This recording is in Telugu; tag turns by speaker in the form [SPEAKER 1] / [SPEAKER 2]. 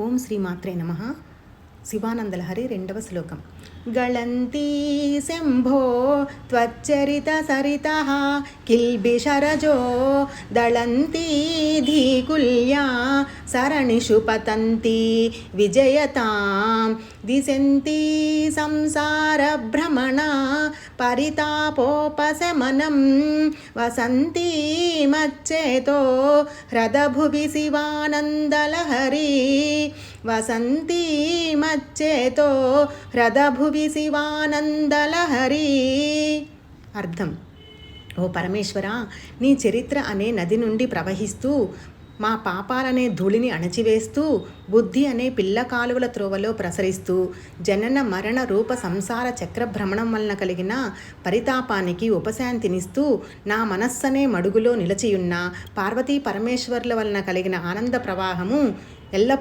[SPEAKER 1] ఓం శ్రీమాత్రే నమః. శివానందలహరి 2వ శ్లోకం. గళంతీ శంభో త్వచ్చరిత సరితః కిల్బిషరజో దళంతీ ధీకుల్యా సరణిషు పతంతి విజయతాం దిశంతి సంసార భ్రమణ పరితాపోపశమనం వసంతి మచ్చేతో హ్రదభువి శివానందలహరి వసంతి మచ్చేతో హ్రదభువి శివానందలహరి. అర్థం: ఓ పరమేశ్వర, నీ చరిత్ర అనే నది నుండి ప్రవహిస్తూ మా పాపాలనే ధూళిని అణచివేస్తూ బుద్ధి అనే పిల్ల కాలువల త్రోవలో ప్రసరిస్తూ జనన మరణ రూప సంసార చక్రభ్రమణం వలన కలిగిన పరితాపానికి ఉపశాంతినిస్తూ నా మనస్సనే మడుగులో నిలచియున్న పార్వతీ పరమేశ్వర్ల వలన కలిగిన ఆనంద ప్రవాహము ఎల్లప్పుడూ